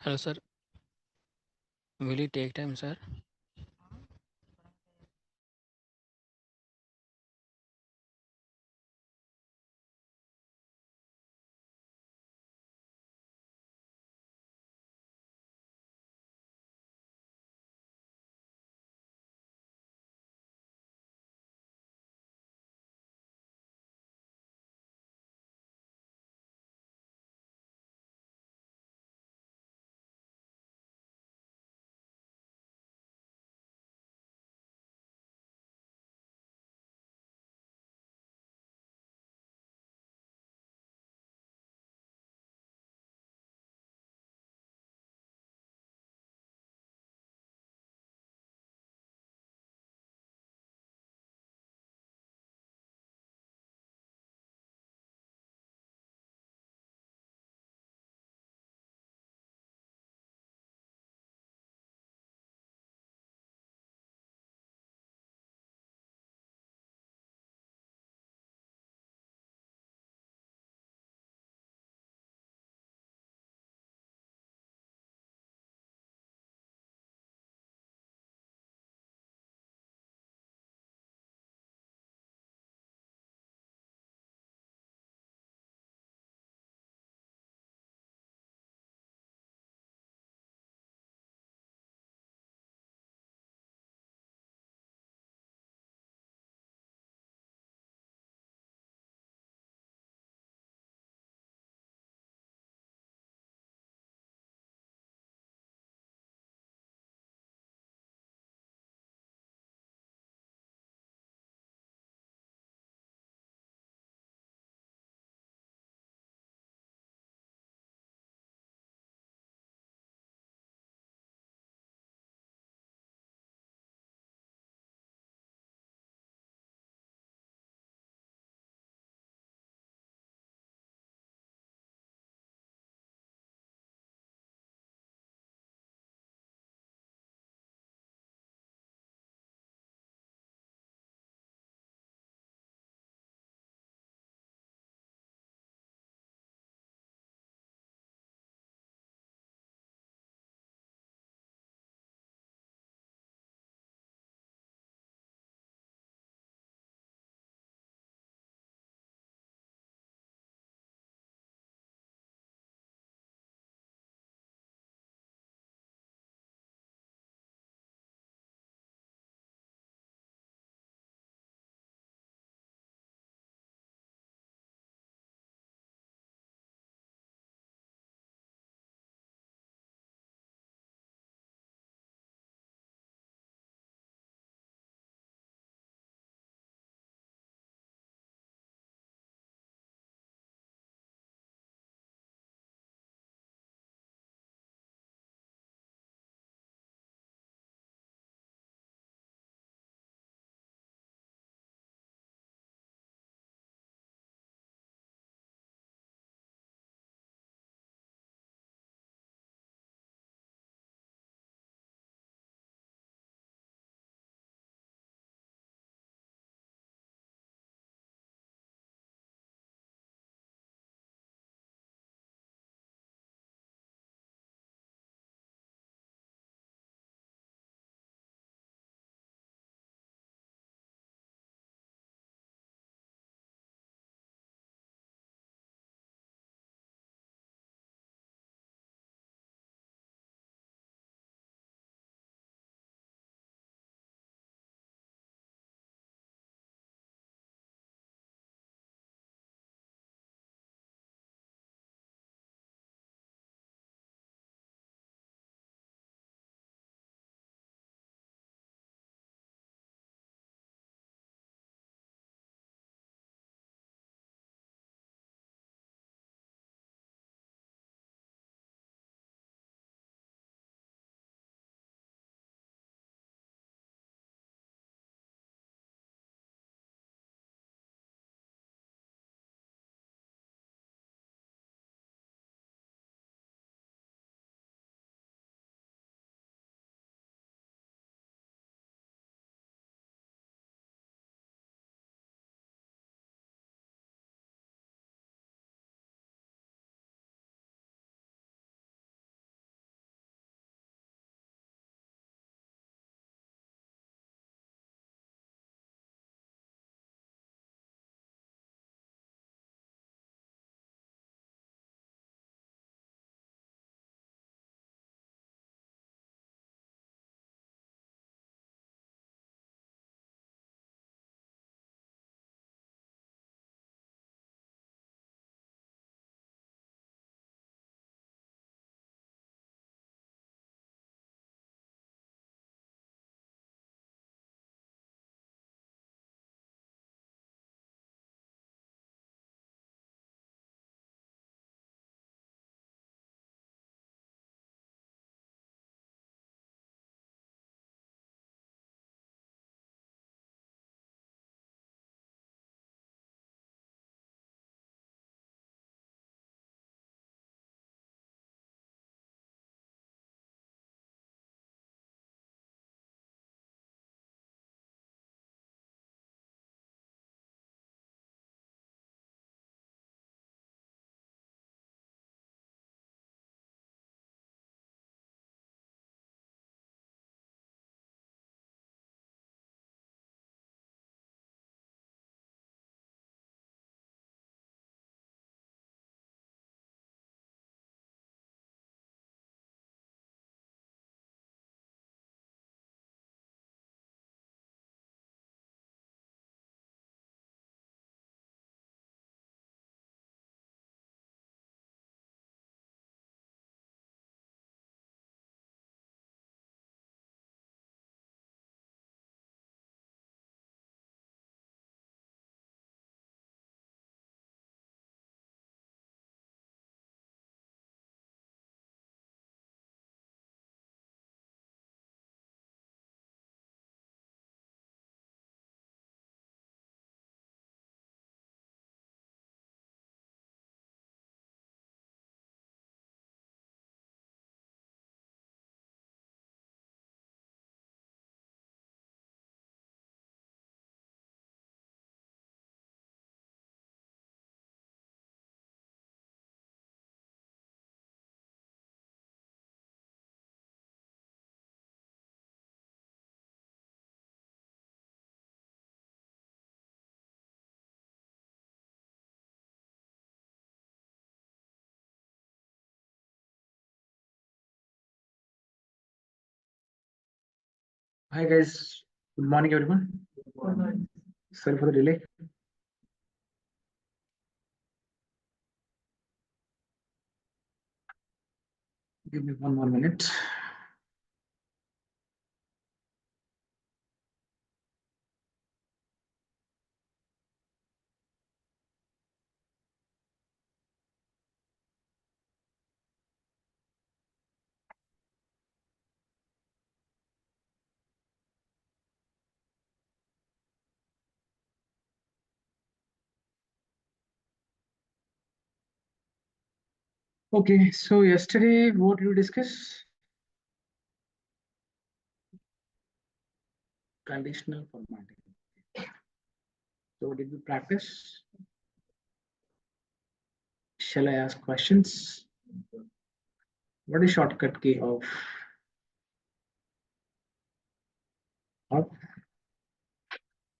Hello, sir. Will it take time, sir? Hi guys, good morning everyone. Sorry for the delay. Give me one more minute. Okay, so yesterday what did we discuss? Conditional formatting. So did we practice? Shall I ask questions? What is shortcut key of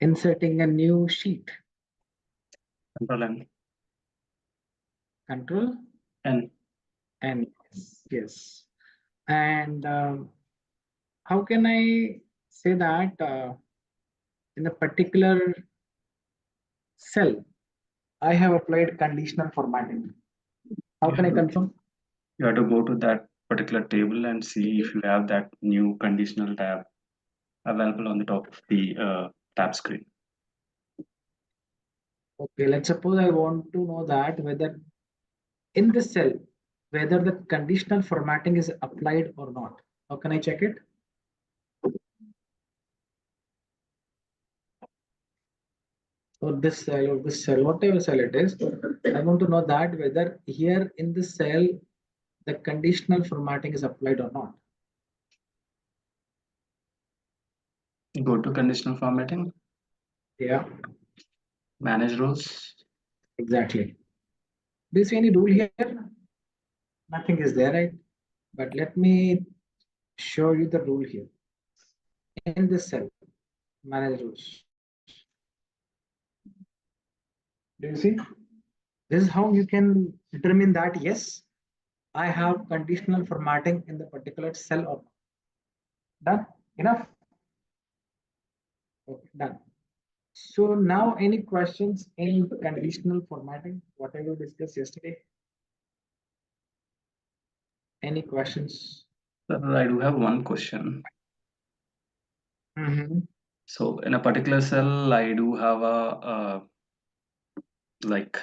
inserting a new sheet? Control N. Control N. and yes. And how can I say that in a particular cell I have applied conditional formatting? How You can I have to, confirm? you have to go to that particular table and see if you have that new conditional tab available on the top of the tab screen. Okay, let's suppose I want to know that whether in this cell, whether the conditional formatting is applied or not. How can I check it? Or this cell, whatever cell it is, I want to know that whether here in this cell, the conditional formatting is applied or not. Go to conditional formatting, Yeah, manage rows. exactly. Do you see any rule here? Nothing is there, right? But let me show you the rule here. In this cell, manage rules. Do you see? This is how you can determine that yes, I have conditional formatting in the particular cell or done. Enough. Okay, done. So now any questions in conditional formatting, whatever we discussed yesterday? Any questions? Sir, I do have one question. Mm-hmm. So in a particular cell, I do have like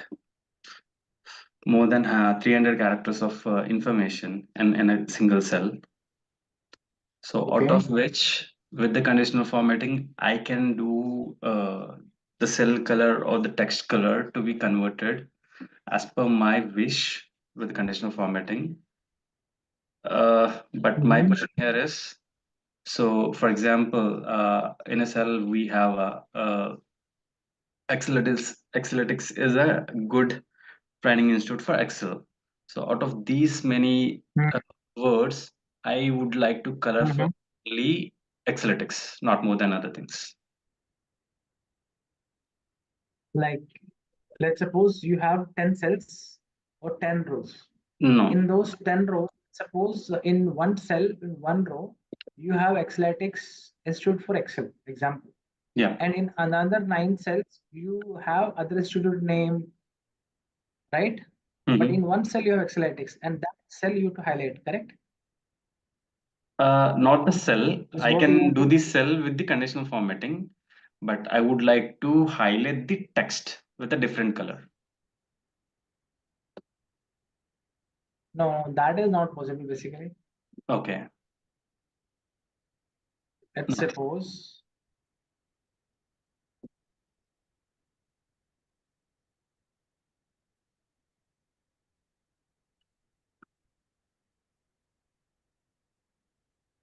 more than 300 characters of information in a single cell. So out Okay. of which, with the conditional formatting, I can do the cell color or the text color to be converted as per my wish with conditional formatting. But my Mm-hmm. question here is, so for example, in a cell we have Exceletics is a good training institute for Excel. So out of these many words, I would like to color for Mm-hmm. only Exceletics, not more than other things. Like, let's suppose you have 10 cells or 10 rows. No, In those 10 rows, suppose in one cell, in one row, you have Exceletics Institute for Excel, example. yeah. And in another 9 cells, you have other institute name, right? But Mhm. in one cell, you have Exceletics, and that cell you have to highlight, correct? Not the cell. This is I what you can want do to. the cell with the conditional formatting, but I would like to highlight the text with a different color. No, that is not possible, basically. Okay. Let's No. suppose,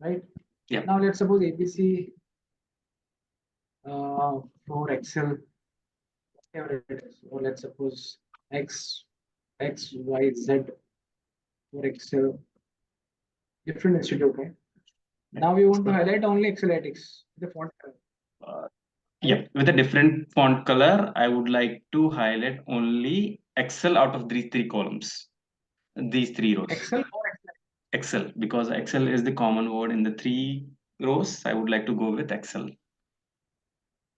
right? Yeah. Now, let's suppose ABC for Excel, whatever it is, or let's suppose XYZ for Excel, different institute, okay? Now we want to So, highlight only Exceletics, the font color, uh, right? yeah, with a different font color, I would like to highlight only Excel out of these three columns, these three rows. Excel or Excel. Excel, because Excel is the common word in the three rows, I would like to go with Excel.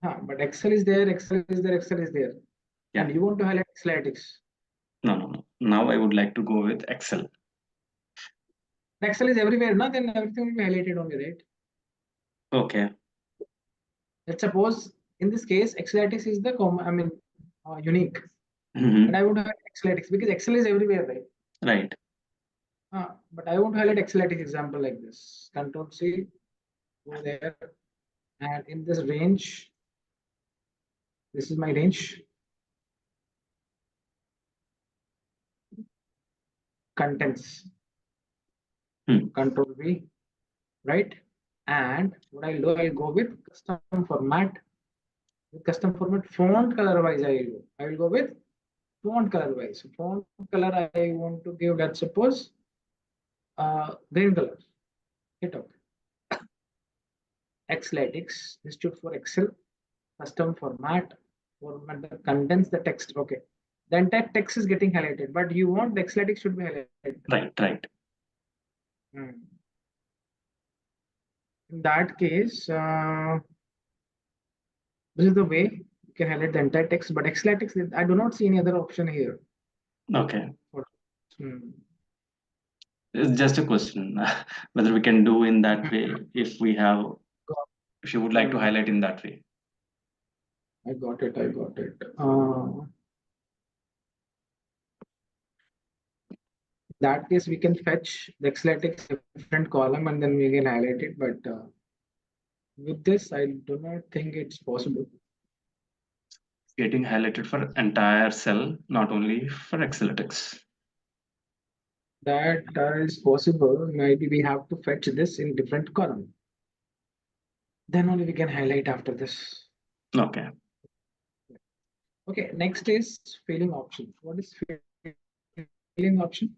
But Excel is there, Excel is there, Excel is there. Yeah. And you want to highlight Excelatics. No. Now I would like to go with Excel. Excel is everywhere, no? Then everything will be highlighted only, right? Okay. Let's suppose in this case, Excelatics is the unique. Mhm. And I want to highlight Excelatics because Excel is everywhere, right? Right. But I want to highlight Excelatics example like this. Control C, go there, and in this range, this is my range. Contents. Control V, right? And what I'll do, I'll go with custom format. With custom format, font color wise, I will go with font color wise. Font color I want to give, let's suppose, green color. Hit OK. Excelatics, Institute for Excel, custom format that contains the text. Okay. The entire text is getting highlighted, but you want the Excelatics should be highlighted. Right. In that case, this is the way you can highlight the entire text, but Excelatics, I do not see any other option here. Okay. It's just a question whether we can do in that way if you would like to highlight in that way. I got it. That case, we can fetch the Excelatics different column and then we can highlight it. But with this, I do not think it's possible. Getting highlighted for entire cell, not only for Excelatics. That is possible. Maybe we have to fetch this in different column. Then only we can highlight after this. Okay. Okay, next is filling option. What is filling option?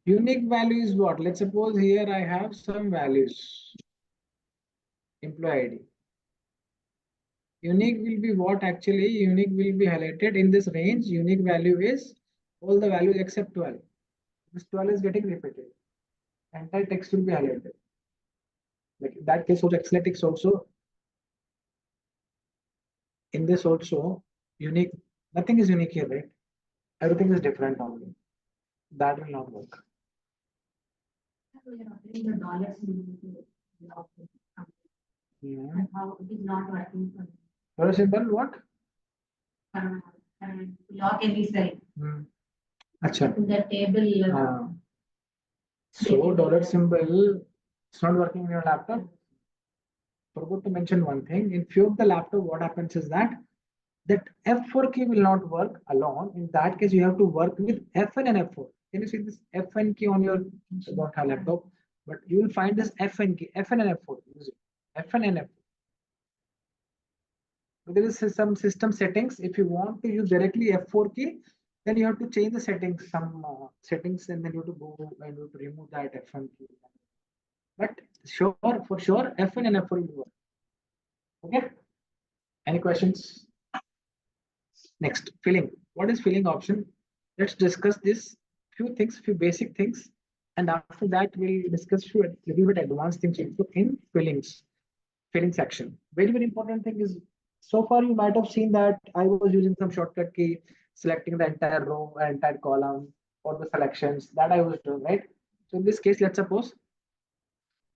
Unique value is what? Let's suppose here I have some values. Employee ID. Unique will be what actually? Unique will be highlighted in this range. Unique value is all the values except 12. This 12 is getting repeated. Entire text will be highlighted. Like in that case, also Excelatics also. In this also, unique, nothing is unique here, right? Everything is different only. That will not work. How it is not working for me. Very simple, what? Lock any cell. Acha. The table. So dollar symbol, it's not working in your laptop. Forgot to mention one thing. In few of the laptop, what happens is that F4 key will not work alone. In that case, you have to work with Fn and F4. Can you see this Fn key on your laptop? But you will find this Fn key, Fn and F4. Use it. Fn and F4. There is some system settings. If you want to use directly F4 key, then you have to change the settings, some settings, and then you have to go and you have to remove that F1 key. But for sure, F1 and F4 will work. Okay. Any questions? Next, filling. What is filling option? Let's discuss this few basic things, and after that we'll discuss few little bit advanced things in filling section. Very important thing is, so far you might have seen that I was using some shortcut key, selecting the entire row, entire column, or the selections that I was doing, right? So in this case, let's suppose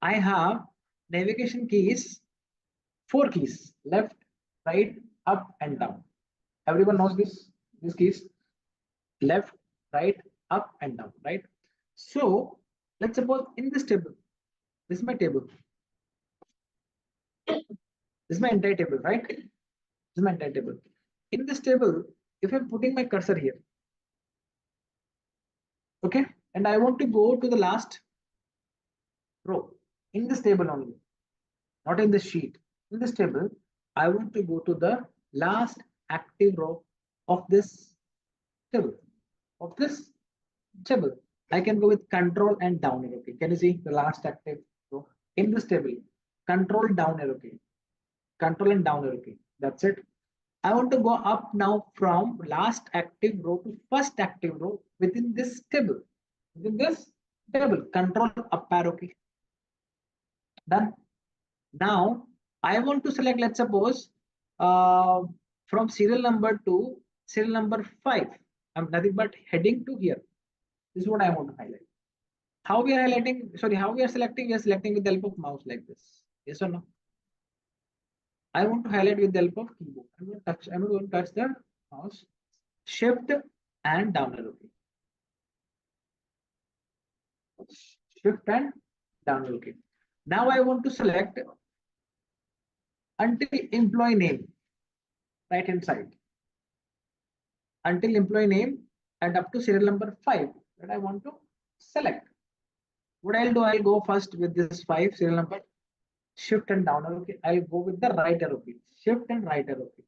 I have navigation keys, 4 keys, left, right, up, and down. Everyone knows these keys, left, right, up, and down, right? So let's suppose in this table, this is my table. This is my entire table, right? This is my entire table. In this table, if I'm putting my cursor here, okay, and I want to go to the last row in this table only, not in the sheet. In this table, I want to go to the last active row of this table. I can go with control and down arrow key. Can you see the last active row in this table? Control down arrow key. Control and down arrow key. That's it. I want to go up now from last active row to first active row within this table. Within this table, control up arrow key. Done. Now I want to select, let's suppose, from serial number to serial number 5. I'm nothing but heading to here. This is what I want to highlight. How we are highlighting? Sorry, how we are selecting? We are selecting with the help of mouse like this. Yes or no? I want to highlight with the help of keyboard. I'm going to touch the mouse, shift and down arrow key. Shift and down arrow key. Now I want to select until employee name, right hand side. Until employee name and up to serial number 5 that I want to select. What I'll do, I'll go first with this 5 serial number, shift and down arrow key. I'll go with the right arrow key, shift and right arrow key.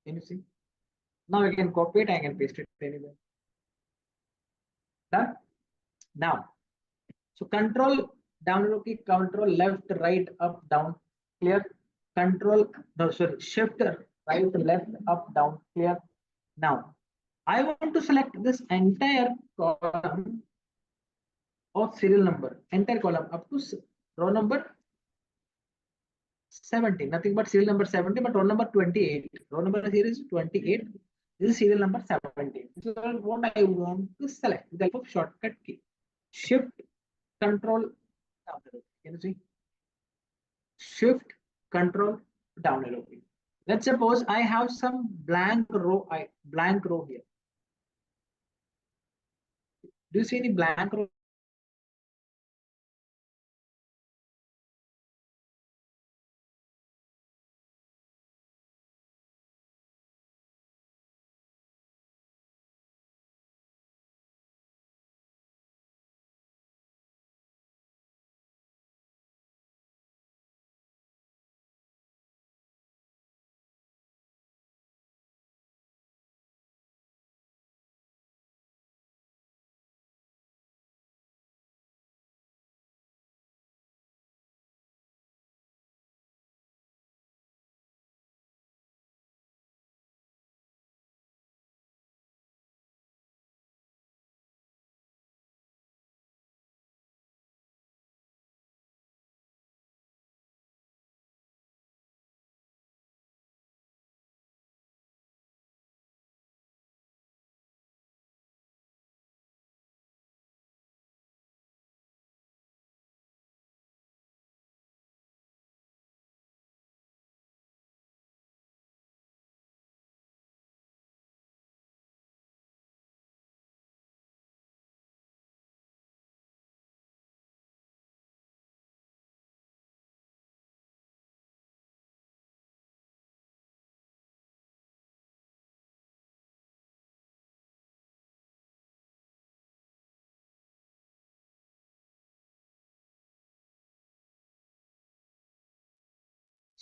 Can you see? Now I can copy it, I can paste it anywhere. Done. Now, so control down arrow key, control left, right, up, down, clear. Control, no, sorry, shift, right, left, up, down, clear. Now, I want to select this entire column of serial number, entire column up to row number 70, nothing but serial number 70, but row number 28. Row number here is 28. This is serial number 70. This is what I want to select with the help of shortcut key. Shift, control, down arrow. Can you see? Shift, control, down arrow key. Let's suppose I have some blank row here. Do you see any blank row?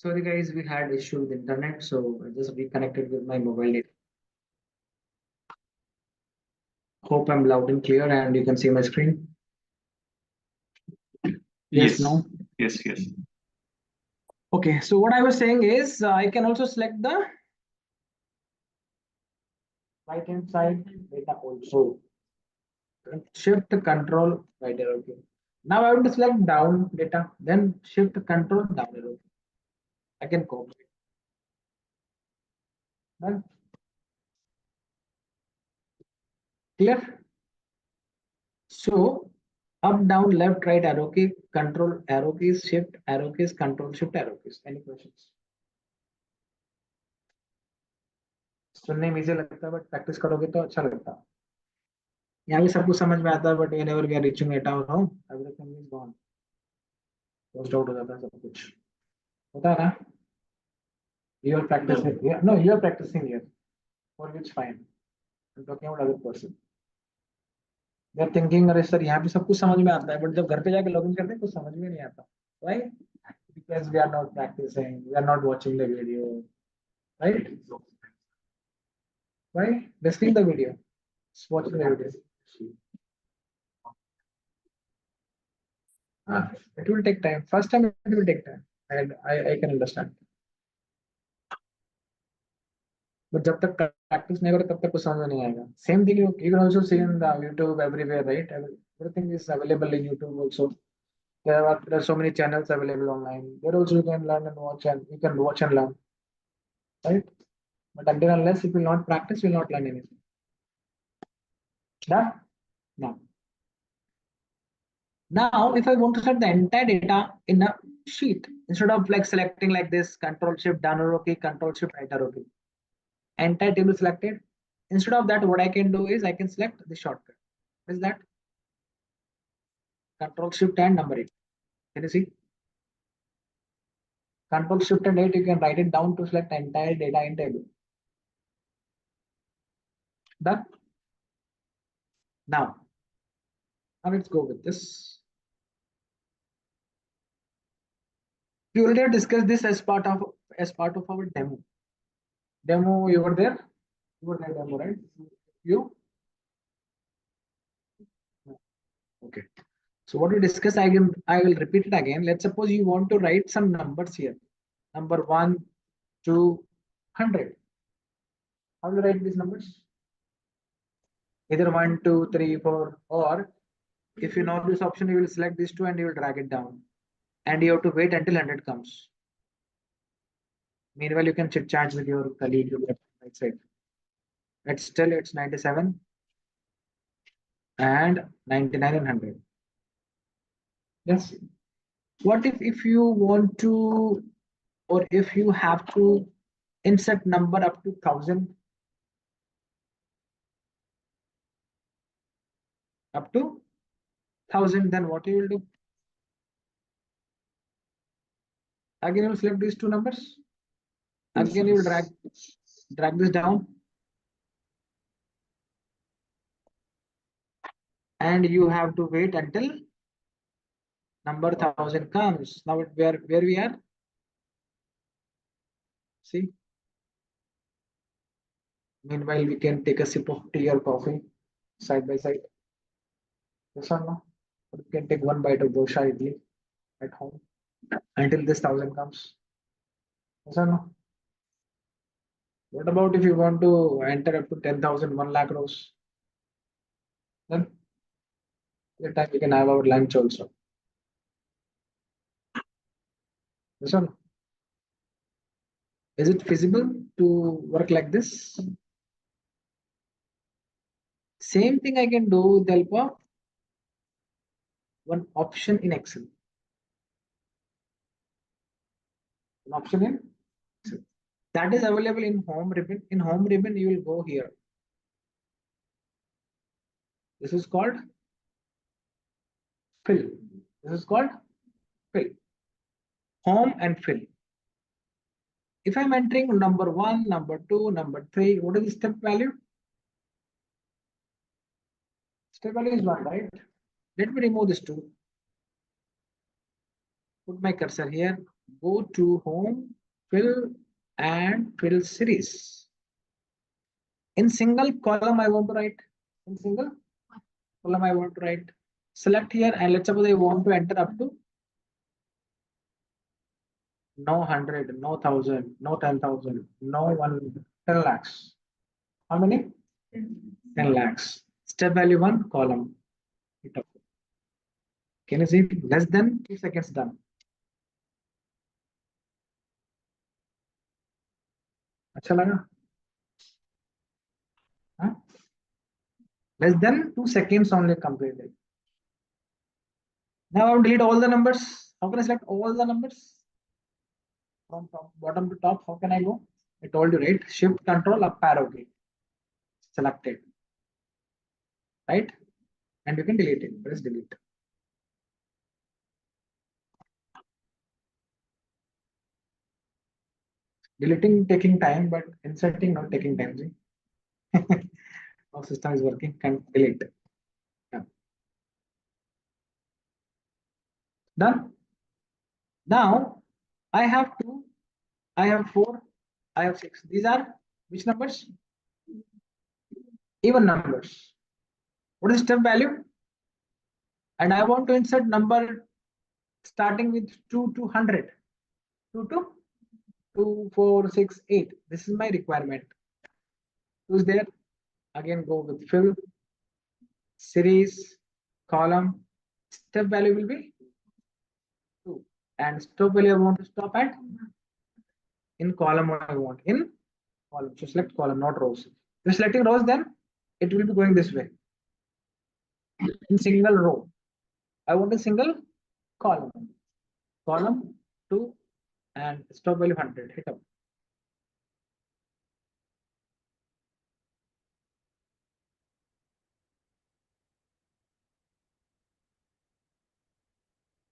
Sorry guys, we had issue with internet, so I just reconnected with my mobile data. Hope I'm loud and clear and you can see my screen. Yes, no? Yes, yes. Okay, so what I was saying is I can also select the right hand side data also. Shift control right arrow key. Now I want to select down data, then shift control down arrow key. I can copy it. Done. Clear? So up, down, left, right arrow key, control arrow keys, shift arrow keys, control shift arrow keys. Any questions? सुनने में easy लगता है but practice करोगे तो अच्छा लगता है. यहाँ भी सब कुछ समझ में आता है but whenever we are reaching 8 hour home, everything is gone. Closed out हो जाता है सब कुछ. होता है ना? You are practicing. Yeah, no, you are practicing here. For which fine. I'm talking about other person. They are thinking अरे sir यहाँ भी सब कुछ समझ में आता है बट जब घर पे जाके लॉगिन करते हैं कुछ समझ में नहीं आता. Why? Because we are not practicing. We are not watching the video. Right? Why? Listening the video. Just watching the video. It will take time. First time it will take time. And I can understand. But जब तक practice नहीं करो तब तक कुछ समझ में नहीं आएगा. Same thing you can also see in the YouTube everywhere, right? Everything is available in YouTube also. There are so many channels available online. There also you can learn and watch, and you can watch and learn, right? But until unless if you will not practice, you will not learn anything. Done? Now. Now, if I want to set the entire data in a sheet, instead of like selecting like this, Control Shift down arrow key, Control Shift right arrow key, entire table selected. Instead of that, what I can do is I can select the shortcut. What is that? Control Shift and number 8. Can you see? Control Shift and 8, you can write it down to select entire data in table. Done. Now let's go with this. We already have discussed this as part of our demo. Demo, you were there? You were there, demo, right? You? Okay. So what we discussed, I will repeat it again. Let's suppose you want to write some numbers here. Number 1, 2, 100. How do you write these numbers? Either 1, 2, 3, 4, or if you know this option, you will select these two and you will drag it down. And you have to wait until 100 comes. Meanwhile, you can chit chat with your colleague on the right side. It's 97 and 99 and 100. Yes. What if you want to, or if you have to insert number up to 1000? Up to 1000, then what you will do? Again, you will select these two numbers. Again, you will drag this down. And you have to wait until number 1000 comes. Now where we are? See? Meanwhile, we can take a sip of tea or coffee side by side. Yes or no? Or we can take one bite of dosha idli at home until this 1000 comes. Yes or no? What about if you want to enter up to 10,000, 1 lakh rows? Then that time we can have our lunch also. Yes or no? Is it feasible to work like this? Same thing I can do with the help of one option in Excel. An option in Excel. That is available in home ribbon. In home ribbon, you will go here. This is called fill. This is called fill. Home and fill. If I'm entering number 1, number 2, number 3, what is the step value? Step value is 1, right? Let me remove this 2. Put my cursor here. Go to home, fill, and fill series. In single column, I want to write. In single column, I want to write. Select here, and let's suppose I want to enter up to no 100, no 1000, no 10,000, no 10 lakhs. How many? 10 lakhs. Step value 1, column. Can you see? Less than 2 seconds done. अच्छा लगा? Huh? Less than 2 seconds only completed. Now I will delete all the numbers. How can I select all the numbers? From top, bottom to top, how can I go? I told you, right? Shift Control up arrow key. Selected. Right? And you can delete it. Press delete. Deleting taking time, but inserting not taking time. See? Our system is working. Can delete. Yeah. Done. Now I have 2, I have 4, I have 6. These are which numbers? Even numbers. What is step value? And I want to insert number starting with 2 to 100. 2 to 2, 4, 6, 8. This is my requirement. Who's there? Again, go with fill, series, column. Step value will be 2. And stop value I want to stop at in column. I want in column. So select column, not rows. If you're selecting rows, then it will be going this way. In single row, I want a single column. Column 2 and stop value 100. Hit up.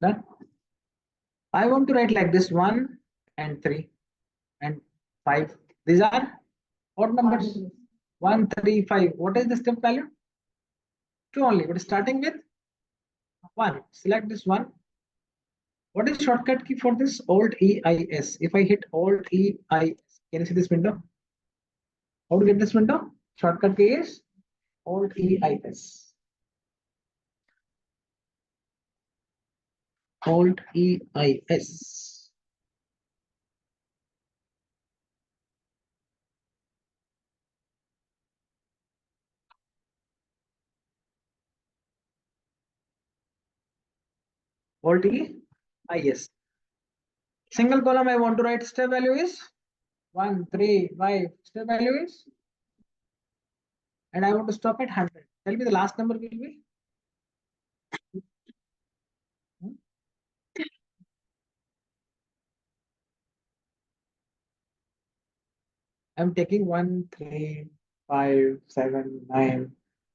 Done. I want to write like this 1 and 3 and 5. These are odd numbers. 1, 3, 5. What is the step value? 2 only. But starting with 1. Select this one. What is shortcut key for this? Alt EIS. If I hit Alt EIS, can you see this window? How to get this window? Shortcut key is Alt EIS. Alt EIS. Alt EIS. Single column I want to write step value is 1, 3, 5. Step value is, and I want to stop at 100. Tell me the last number will be. I'm taking 1, 3, 5, 7, 9.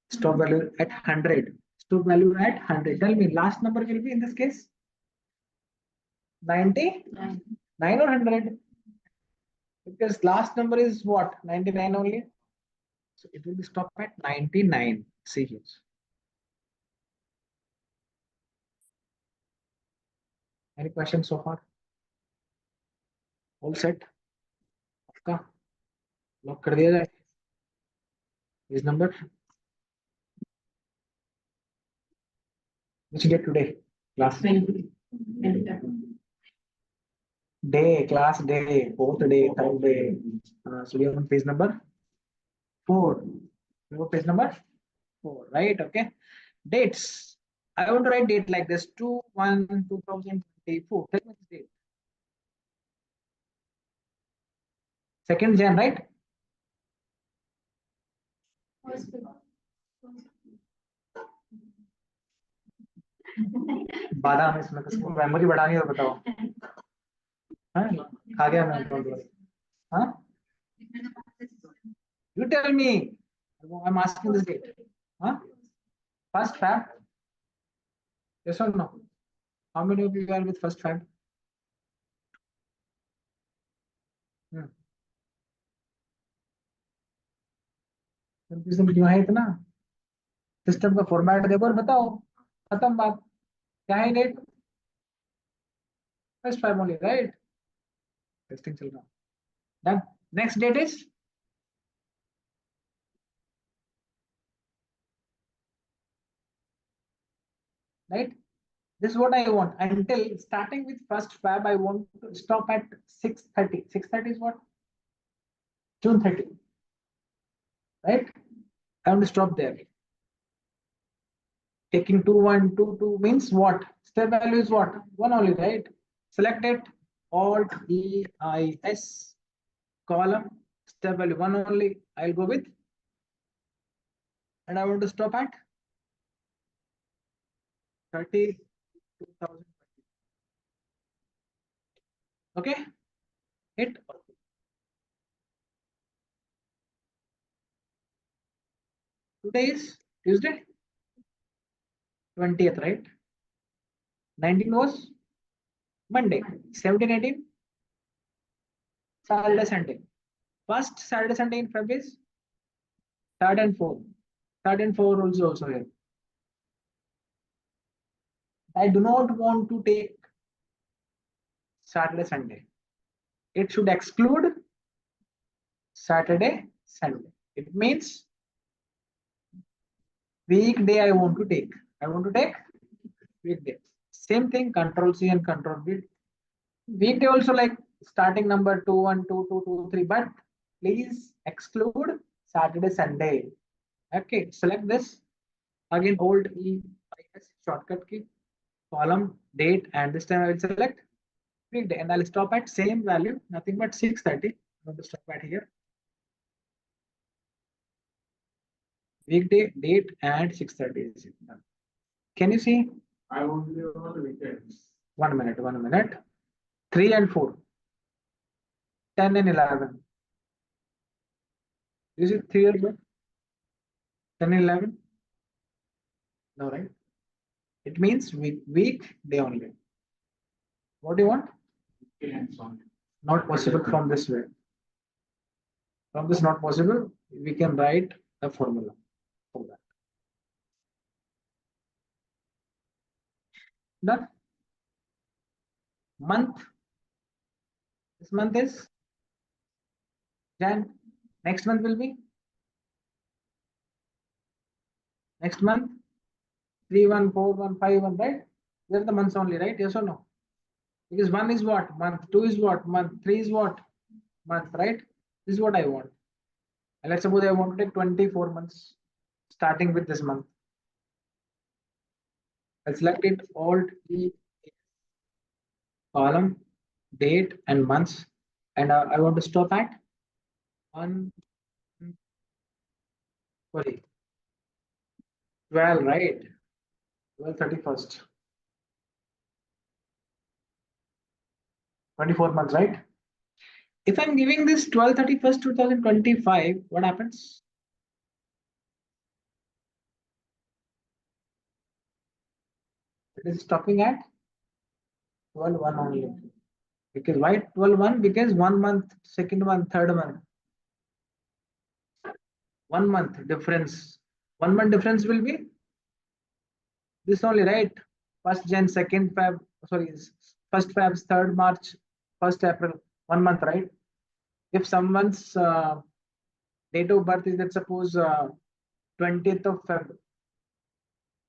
Stop value at 100. Stop value at 100. Tell me last number will be in this case 99 or 100, because last number is what, 99 only. So it will be stopped at 99. See here. Any questions so far? All set? आपका lock कर दिया जाए इस number. Which date today? Class 20. day, class day, 4th day, 3rd day. So we are on page number 4. We have page number 4, right? Okay. Dates. I want to write date like this: 2/1/2024. Tell me this date. 2nd Jan, right? बादाम इसमें किसको memory बढ़ानी है बताओ. हाँ खा गया मैं. Don't worry. हाँ you tell me. I'm asking this date. Huh? 1st Feb. Yes or no? How many of you are with 1st Feb? Confusion क्यों है इतना? सिस्टम का फॉर्मेट देखो और बताओ. खत्म बात. क्या है date? 1st Feb only, right? Testing चल रहा. Done. Next date is right. This is what I want. Until starting with 1st Feb, I want to stop at 6:30. 6:30 is what? June 30. Right? I want to stop there. Taking 2, 1, 2, 2 means what? Step value is what? 1 only, right? Select it. Alt EIS. Column. Step value 1 only. I'll go with. And I want to stop at 30/2020. Okay. Hit. Today is Tuesday. 20th, right? 19 was Monday. 17, 18 Saturday, Sunday. 1st Saturday, Sunday in February is 3rd and 4th. 3rd and 4th also here. I do not want to take Saturday, Sunday. It should exclude Saturday, Sunday. It means weekday I want to take. I want to take weekday. Same thing, Control C and Control V. Weekday also like starting number 2, 1, 2, 2, 2, 3, but please exclude Saturday, Sunday. Okay, select this. Again, old EIS shortcut key, column, date, and this time I will select weekday and I'll stop at same value, nothing but 6:30. I'm going to stop at here. Weekday, date, and 6:30 is it done. Can you see? I only want the weekends. 1 minute, 1 minute. 3 and 4. 10 and 11. Is it 3 and 4? 10 and 11? No, right? It means week day only. What do you want? Not possible from this way. From this not possible, we can write a formula for that. Done. Month. This month is Jan. Next month will be next month 3, 1, 4, 1, 5, 1, right? These are the months only, right? Yes or no? Because 1 is what? Month. 2 is what? Month. 3 is what? Month, right? This is what I want. And let's suppose I want to take 24 months starting with this month. I'll select it Alt E column, date, and months. And I want to stop at 1, sorry, 12, right? 12/31. 24 months, right? If I'm giving this 12/31, 2025, what happens? It is stopping at 12/1 only. Because why 12/1? Because 1 month, second month, third month. 1 month difference. 1 month difference will be this only, right? 1st Jan, 2nd Feb, sorry, 1st Feb, 3rd March, 1st April, 1 month, right? If someone's date of birth is, let's suppose, 20th of Feb,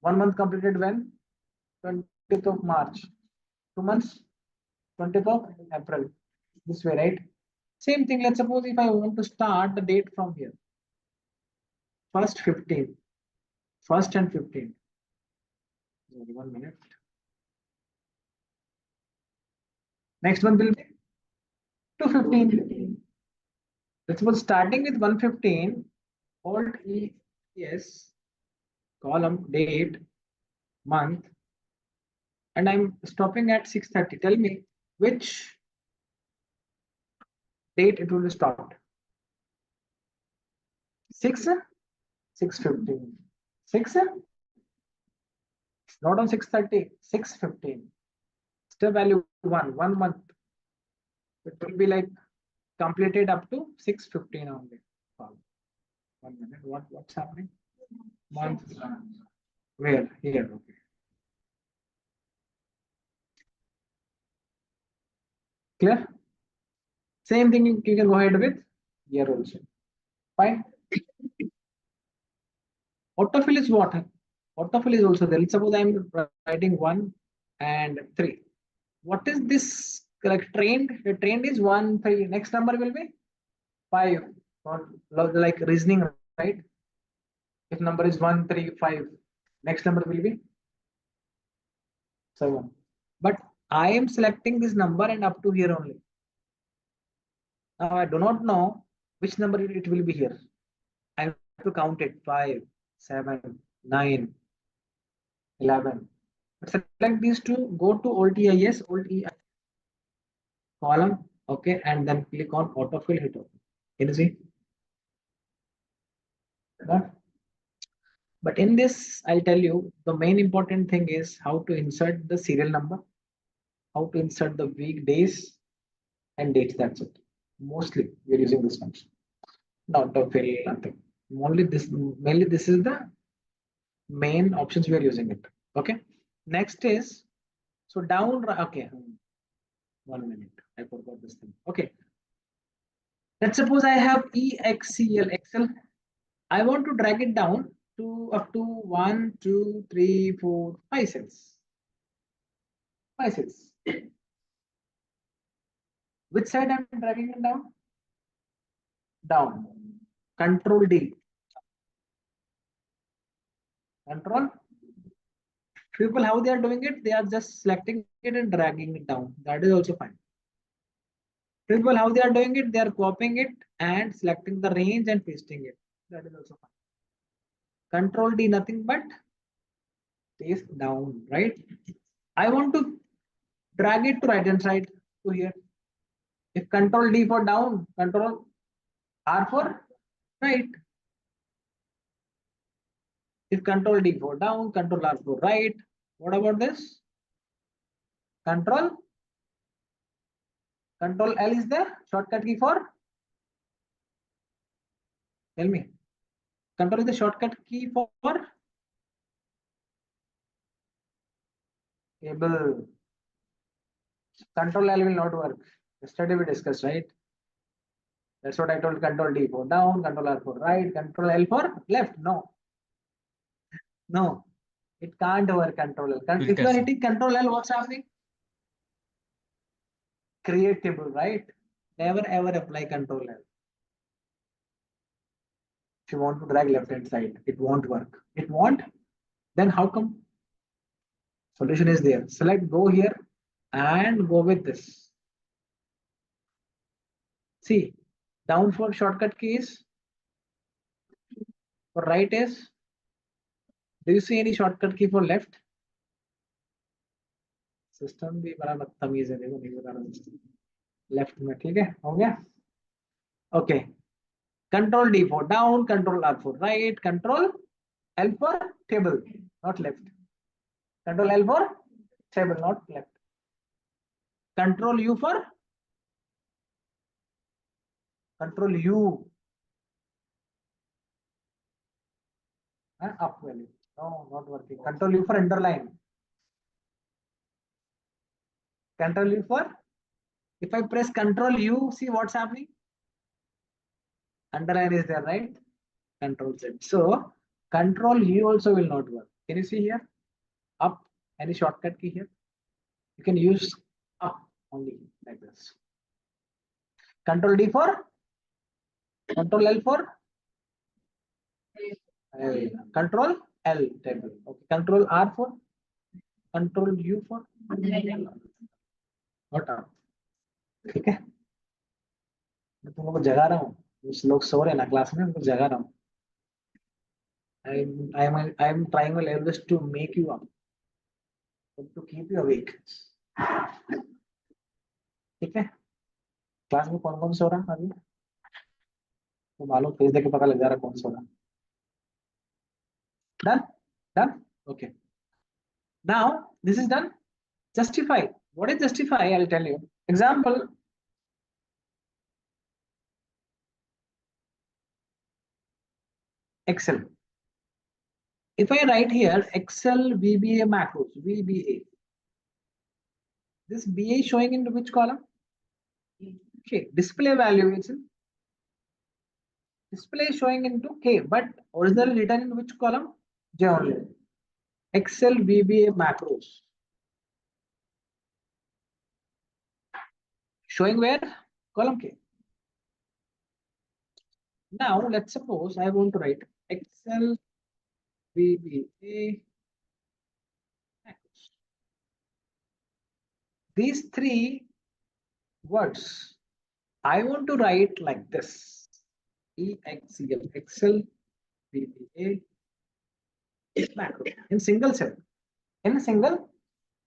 1 month completed when? 20th of March. 2 months, 20th of April. This way, right? Same thing, let's suppose if I want to start the date from here. 1st, 15th. 1st and 15th. 1 minute. Next one will be 215. Let's suppose starting with 115, Alt E S, column, date, month, and I'm stopping at 6:30. Tell me which date it will be stopped. 6, 6:15. 6, not on 6:30, 6:15. Step value 1 month. It will be like completed up to 6:15 only. 1 minute. What's happening? Month. Where? Here. Okay. Clear? Same thing you can go ahead with here also. Fine. Autofill is what? Autofill is also there. Let's suppose I'm writing 1 and 3. What is this? Like trained? The trained is 1, 3. Next number will be 5. Or like reasoning, right? If number is 1, 3, 5, next number will be 7. But I am selecting this number and up to here only. Now I do not know which number it will be here. I have to count it 5, 7, 9, 11. Select these two, go to Alt EIS, Alt EIS column, okay, and then click on autofill, hit OK. Can you see? But in this, I'll tell you the main important thing is how to insert the serial number, how to insert the weekdays and dates. That's it. Mostly we're using this function, not autofill, nothing. Mainly this is the main options we are using it. Okay. Next is so down. Okay. 1 minute. I forgot this thing. Okay. Let's suppose I have Excel. I want to drag it down to up to 1, 2, 3, 4, 5 cells. 5 cells. Which side I'm dragging it down? Down. Control D. Control. People, how they are doing it? They are just selecting it and dragging it down. That is also fine. People, how they are doing it? They are copying it and selecting the range and pasting it. That is also fine. Control D, nothing but paste down, right? I want to drag it to right hand side to here. If Control D for down, Control R for right. If Control D for down, Control R for right. What about this? Control L is the shortcut key for. Tell me. Control is the shortcut key for table. Control L will not work. Yesterday we discussed, right? That's what I told. Control D for down, Control R for right, Control L for left. No, it can't work. Control L. If you are hitting Control L, what's happening? Create table, right? Never ever apply Control L. If you want to drag left hand side, it won't work. It won't. Then how come? Solution is there. Select go here and go with this. See, down for shortcut keys. For right is. Do you see any shortcut key for left? System भी बड़ा बदतमीज है, देखो नहीं बता रहा left में, ठीक है, हो गया. Okay. Control D for down, Control R for right, Control L for table, not left. Control L for table, not left. Control U for Control U. Up value. No, not working. Control U for underline. Control U for. If I press Control U, see what's happening? Underline is there, right? Control Z. So Control U also will not work. Can you see here? Up, any shortcut key here? You can use up only like this. Control D for. Control L for. Control L table. Okay. Control R for. Control U for. Not up. ठीक है. मैं तुम लोगों को जगा रहा हूँ. कुछ लोग सो रहे हैं ना क्लास में, उनको जगा रहा हूँ. I'm trying my level best to make you up, to keep you awake. ठीक है. क्लास में कौन कौन सो रहा है अभी? तो मालूम फेस देख के पता लग जा रहा है कौन सो रहा. Done. Okay. Now this is done. Justify. What is justify? I'll tell you. Example. Excel. If I write here Excel VBA macros, VBA. This BA is showing into which column? Okay. Display value is in. Display is showing into K, but originally written in which column? J only. Excel VBA macros. Showing where? Column K. Now let's suppose I want to write Excel VBA macros. These three words I want to write like this. EXCL, Excel VBA macro in single cell. In a single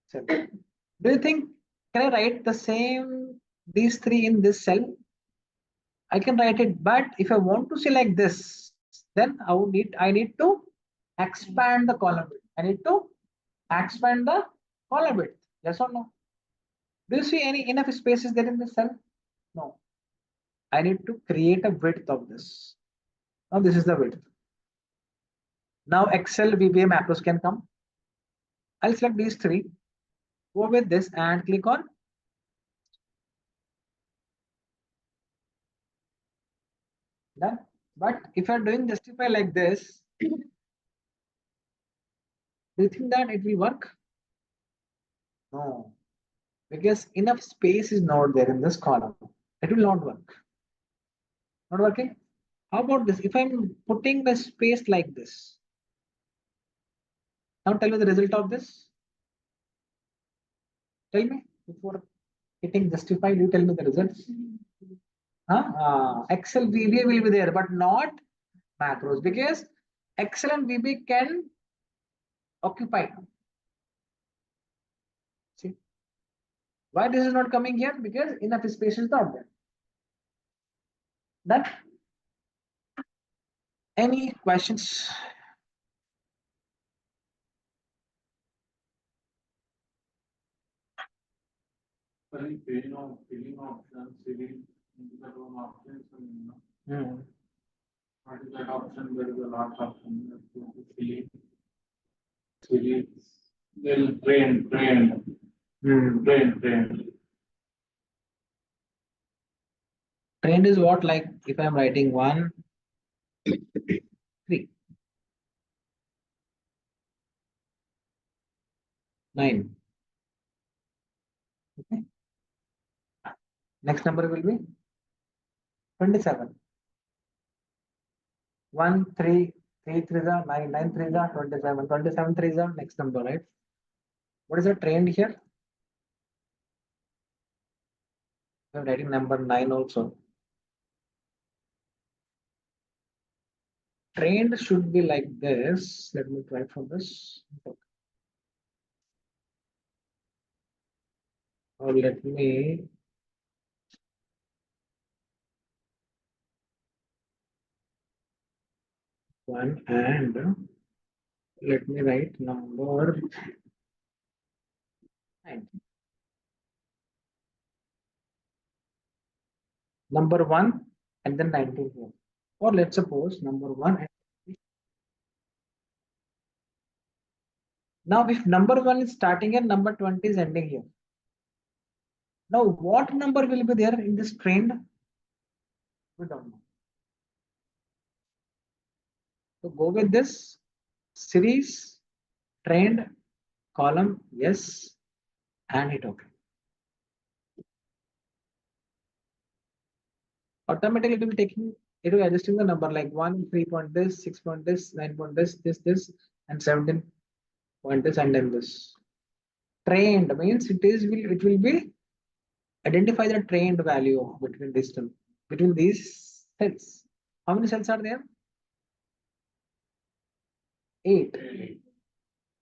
cell. Do you think can I write the same these three in this cell? I can write it, but if I want to select this, then I need to expand the column width. I need to expand the column width. Yes or no? Do you see any enough spaces there in this cell? No. I need to create a width of this. Now this is the width. Now Excel VBA macros can come. I'll select these three. Go with this and click on. Done. But if you're doing justify like this, do you think that it will work? No, because enough space is not there in this column. It will not work. Not working. How about this? If I'm putting the space like this, now tell me the result of this. Tell me before hitting justify. You tell me the results. Excel VB will be there, but not macros, because Excel and VB can occupy. See why this is not coming here? Because enough space is not there. Done. Any questions? Filling options, filling into the room options, Hmm. what is that option? There is a lot option. Filling, then train. Trend is what? Like if I'm writing 1, 3, 9. Okay. Next number will be 27. 1, 3, 3 3 is 9, 9 3 is 27, 27 3 is next number, right? What is the trend here? I'm writing number 9 also. Trend should be like this. Let me try for this. Or let me one and let me write number 9. Number 1 and then 19 here. Or let's suppose number 1 and now if number 1 is starting here, number 20 is ending here. Now what number will be there in this trend? We don't know. So go with this series trend column, yes, and hit OK. Automatically it will be taking, it will adjusting the number like 1, 3 point this, 6 point this, 9 point this, and 17 point this, and then this. Trend means it will be identify the trend value between these cells. How many cells are there? 8.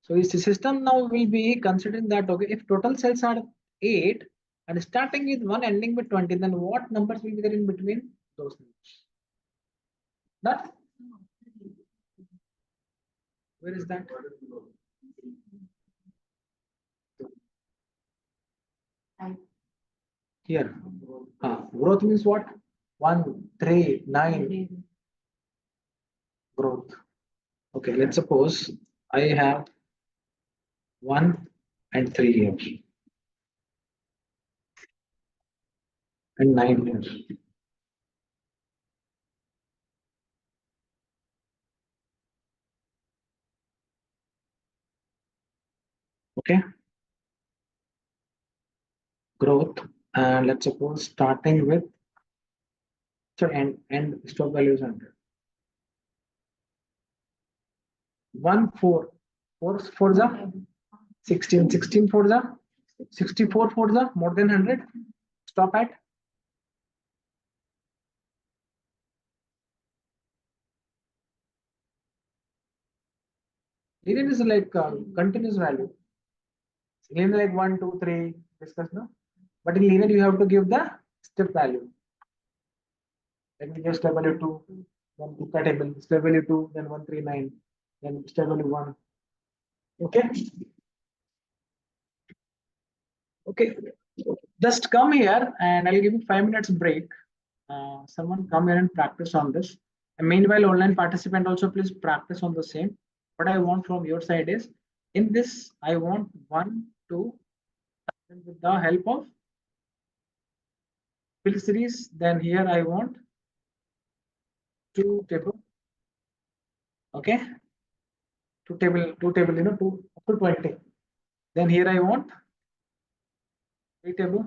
So the system now will be considering that, okay, if total cells are 8 and starting with 1 ending with 20, then what numbers will be there in between those numbers? That where is that? Here. Growth means what? 1, 3, 9. Growth. Okay, let's suppose I have 1 and 3 here. And 9 here. Okay. Growth, and let's suppose starting with so and stop value is 100. 1 4 4 for the 16 16 for the 64 for the more than 100. Stop at linear is like continuous value. Linear like 1 2 3 discuss no, but in linear you have to give the step value. Let me give step value 2, then put that table, step value 2, then 139, then step value 1. Okay. Okay, just come here and I'll give you 5 minutes break. Someone come here and practice on this. And meanwhile, online participant also please practice on the same. What I want from your side is, in this, I want 1, 2, and with the help of fill series, then here I want 2 table. Okay, 2 table, 2 table, 2 up to 20. Then here I want 3 table.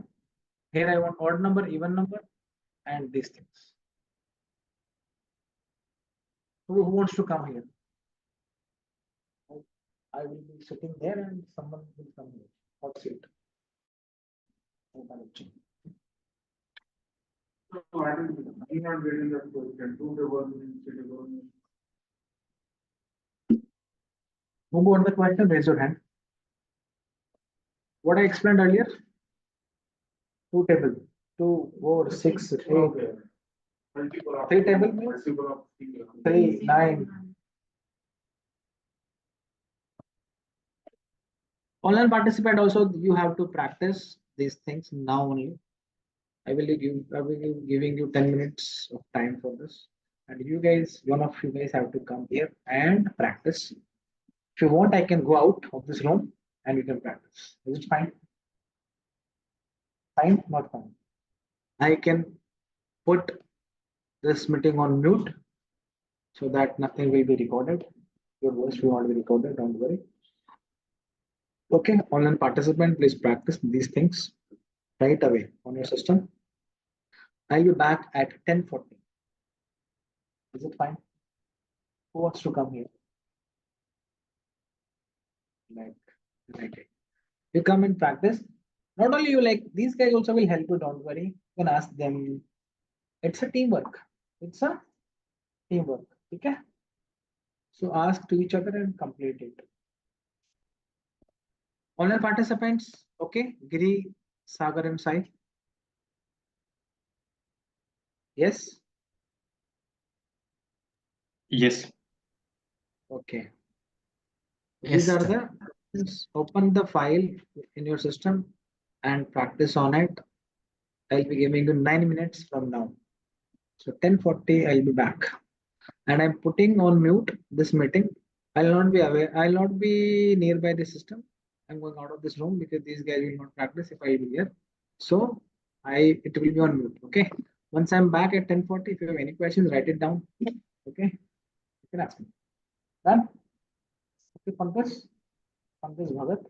Here I want odd number, even number, and these things. Who wants to come here? I will be sitting there and someone will come here. Hot seat. So I think I'm not getting that question. 2 to 1 minute, 3 to 1 minute. Who got the question? Raise your hand. What I explained earlier? Two table. 2, 4, 6, 8, Okay. Multiple of. Three table means? Multiple of three. 3, 9. Online participant also you have to practice these things now only. I will be giving you 10 minutes of time for this. And you guys, one of you guys have to come here and practice. If you want, I can go out of this room and you can practice. Is it fine? Fine? Not fine. I can put this meeting on mute so that nothing will be recorded. Your voice will not be recorded, don't worry. Okay, online participant, please practice these things right away on your system. I'll be back at 10:40. Is it fine? Who wants to come here? Like it. You come and practice. Not only you, like these guys also will help you, don't worry. You can ask them. It's a teamwork. It's a teamwork. Okay. So ask to each other and complete it. Online participants, okay. Giri, Sagar and Sai. Yes. Yes. Okay. Yes, These are sir. the open the file in your system and practice on it. I'll be giving you 9 minutes from now. So 10:40, I'll be back. And I'm putting on mute this meeting. I'll not be aware, I'll not be nearby the system. I'm going out of this room because these guys will not practice if I will be here. So it will be on mute. Okay. Once I'm back at 10:40, if you have any questions, write it down. Okay. You can ask me. Done? Okay, Pankaj Bhagat.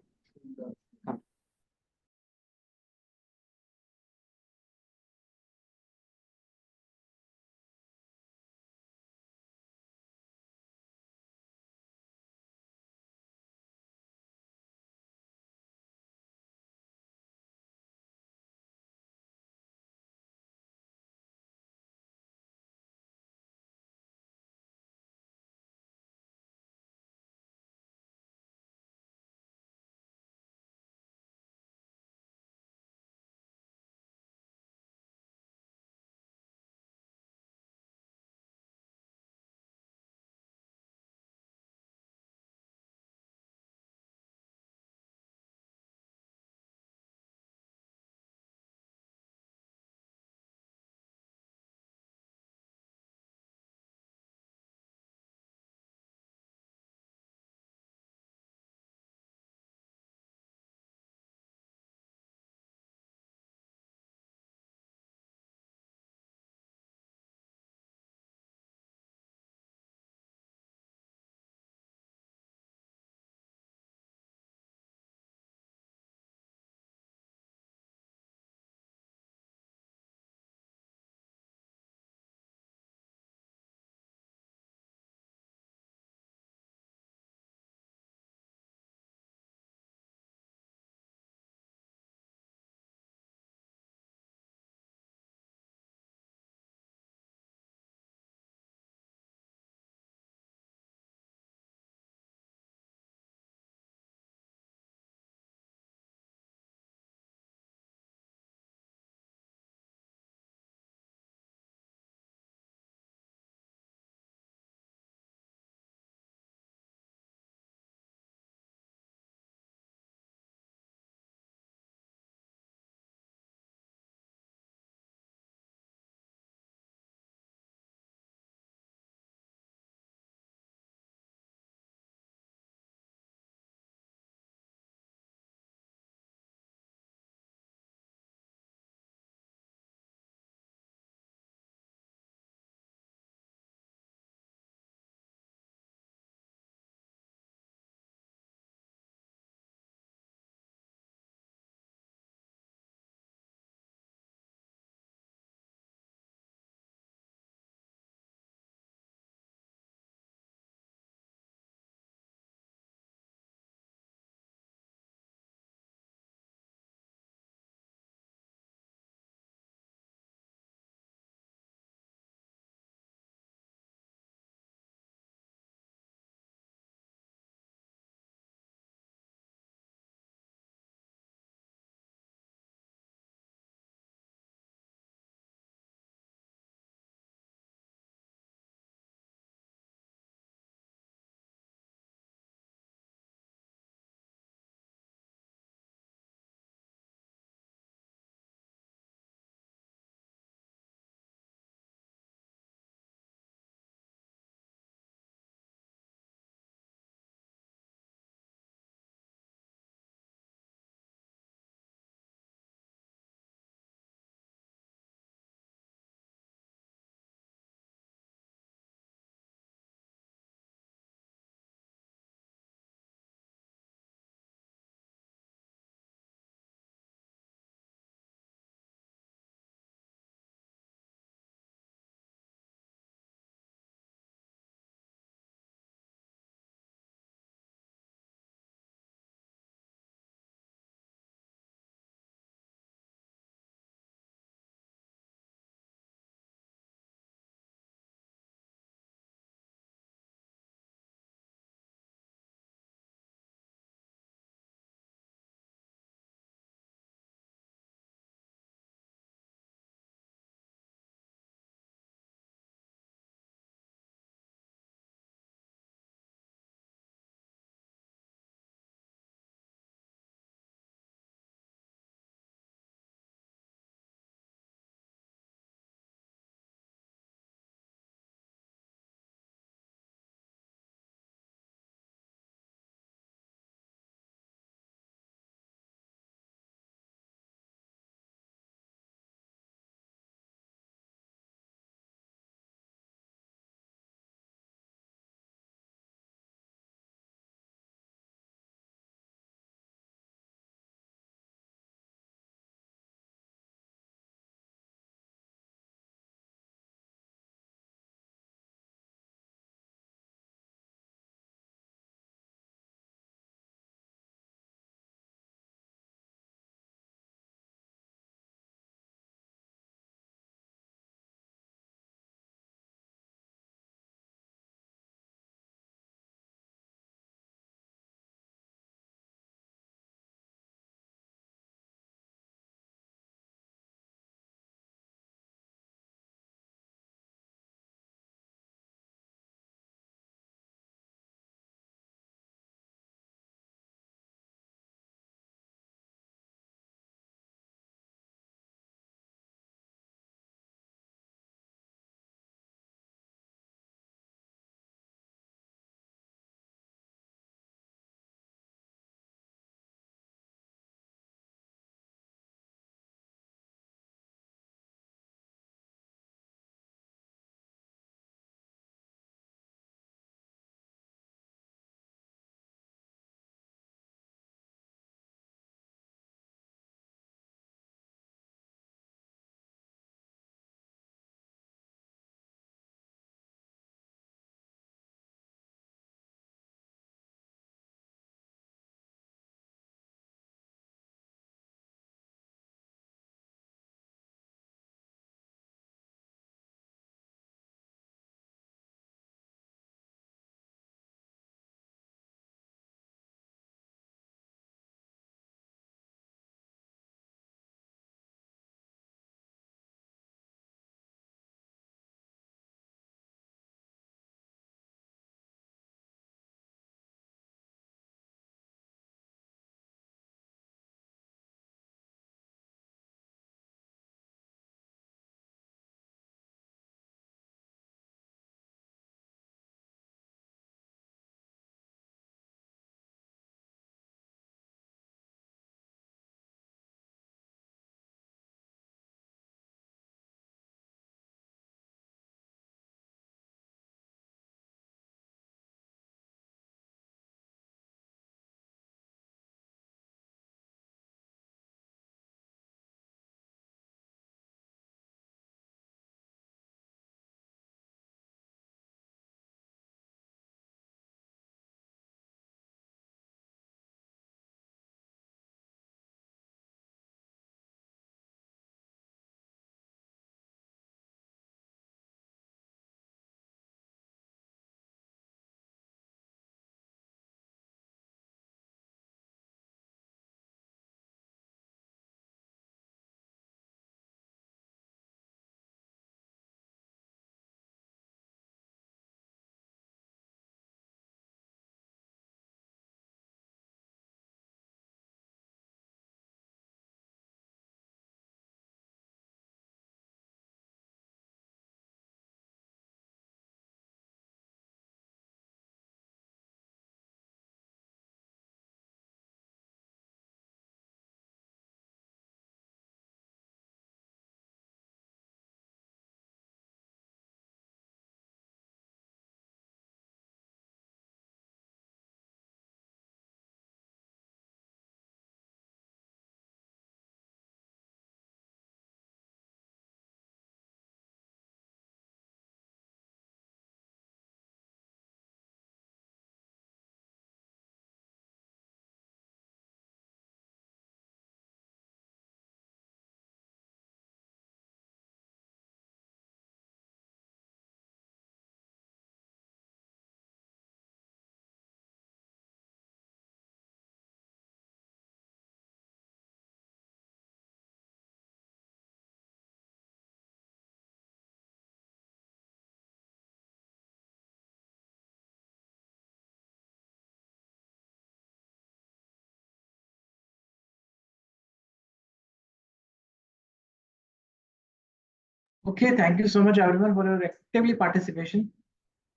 Okay, thank you so much everyone for your actively participation.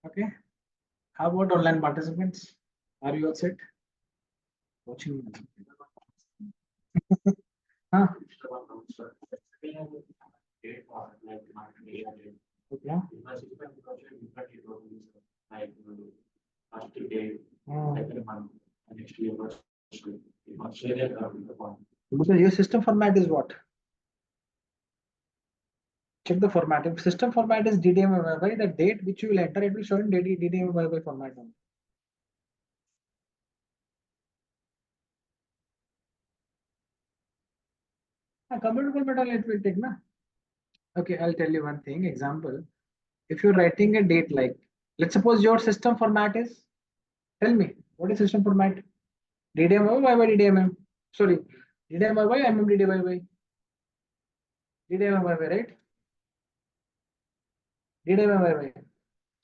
Okay, how about online participants? Are you all set? Watching. Huh? Okay. Because your system format is what? Check the format. If system format is DDMYY, the date which you will enter, it will show in DDMYY format only. Computer format only it will take, na? Okay, I'll tell you one thing. Example, if you're writing a date like, let's suppose your system format is, tell me, what is system format? DDMYY, YY, DDMM. Sorry, DDMYY, DDYY. DDMYY, right? DDMYY.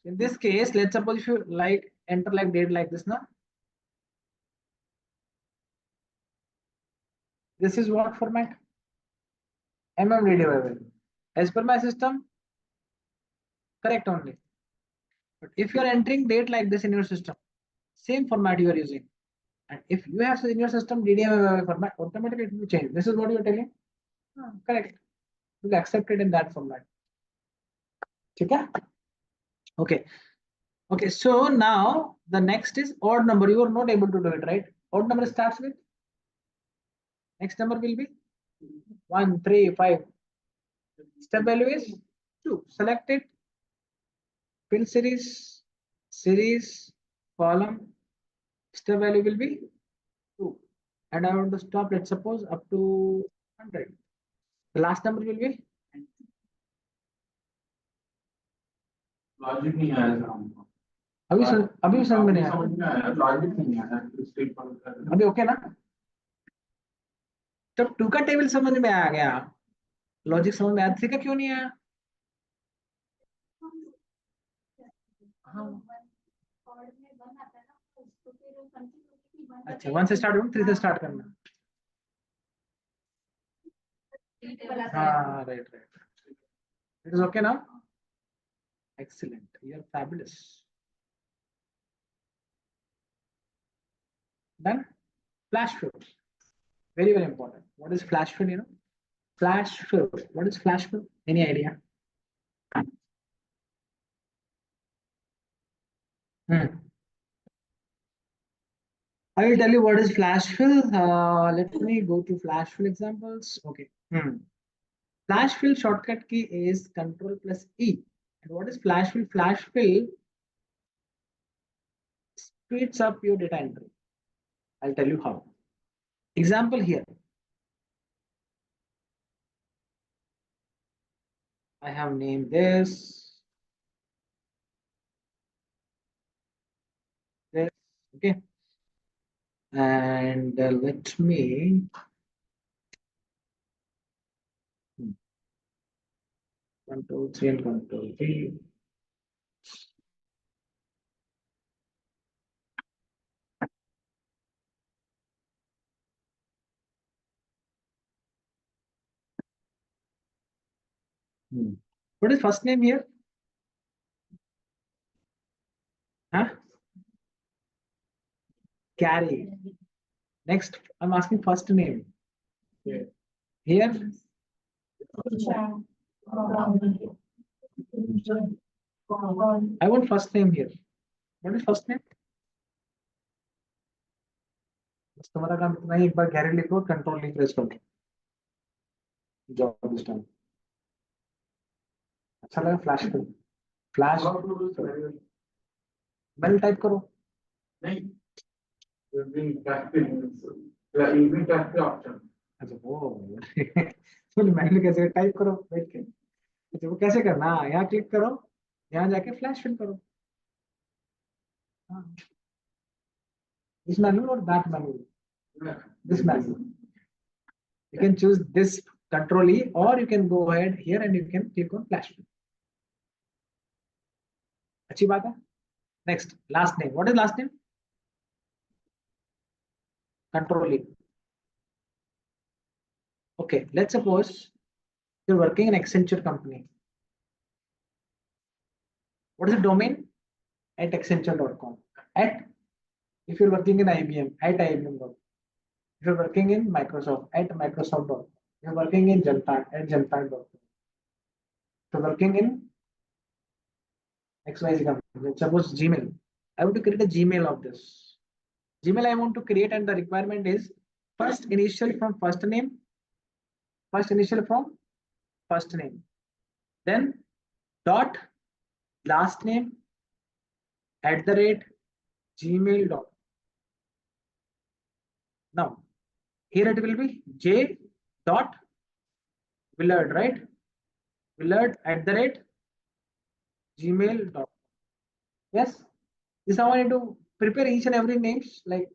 In this case, let's suppose if you like enter like date like this, na? This is what format? DDYY. As per my system, correct only. But if you are entering date like this in your system, same format you are using. And if you have in your system DDMYY format, automatically it will change. This is what you are telling? Correct. You will accept it in that format. Okay? Okay. Okay, so now the next is odd number. You are not able to do it, right? Odd number starts with, next number will be 1, 3, 5. Step value is 2. Select it. Fill series, column. Step value will be 2. And I want to stop, let's suppose up to 100. The last number will be, logic नहीं आया था हमको अभी समझ में नहीं आया। समझ में आया लॉजिक नहीं आया स्टेप पर अभी ओके ना? जब 2 का टेबल समझ में आ गया, लॉजिक समझ में आया, 3 का क्यों नहीं आया? अच्छा, 1 से स्टार्ट हो, 3 से स्टार्ट करना। हाँ, right. It is okay now? Excellent. You are fabulous. Then flash fill. Very, very important. What is flash fill? You know, flash fill. What is flash fill? Any idea? I will tell you what is flash fill. Let me go to flash fill examples. Okay. Flash fill shortcut key is Control plus E. And what is flash fill? Flash fill speeds up your data entry. I'll tell you how. Example here. I have named this. Okay. And let me Control 3 and Control 3. What is first name here? Huh? Carry. Next, I'm asking first name. Here. I want first name here. What is first name? तुम्हारा काम इतना ही, एक बार Gary लिखो, control लिख press करो, job this time. अच्छा लगा flash करो, फ्लैश मैंने टाइप करो नहीं ऑप्शन। अच्छा वो तो मैंने कैसे टाइप करो बैठ के? अच्छा वो कैसे करना? यहाँ क्लिक करो, यहाँ जाके फ्लैश फिल करो। This manual or that manual? This manual. You can choose this Control E, or you can go ahead here and you can click on flash fill. अच्छी बात है। Next, last name. What is last name? Control E. Okay, let's suppose you're working in Accenture company. What is the domain? At accenture.com. At, if you're working in IBM, at IBM.com. If you're working in Microsoft, at Microsoft.com. If you're working in Genpact, at Genpact.com. If you're working in XYZ company, suppose Gmail. I want to create a Gmail of this. Gmail I want to create, and the requirement is first initial from first name, first initial from first name, then dot last name at the rate gmail.com. Now here it will be j dot Willard, right? Willard at the rate gmail.com. Yes, this is how I need to prepare each and every names, like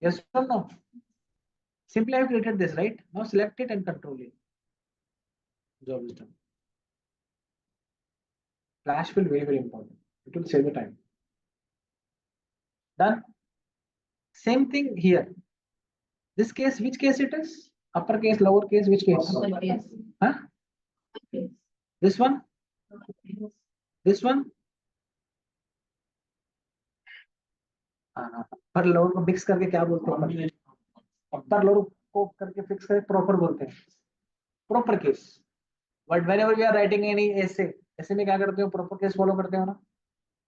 yes or no. Simply I have created this, right? Now select it and control it. Job is done. Flash will very important. It will save the time. Done. Same thing here. This case, which case it is? Uppercase, lowercase, which case? Uppercase. Huh? Yes. This one? Uppercase. This one? पर lower को mix करके क्या बोलते हैं? Upper lower को करके fix करके proper बोलते हैं. Proper case. But whenever we are writing any essay, essay में क्या करते हो? Proper case follow करते हो ना?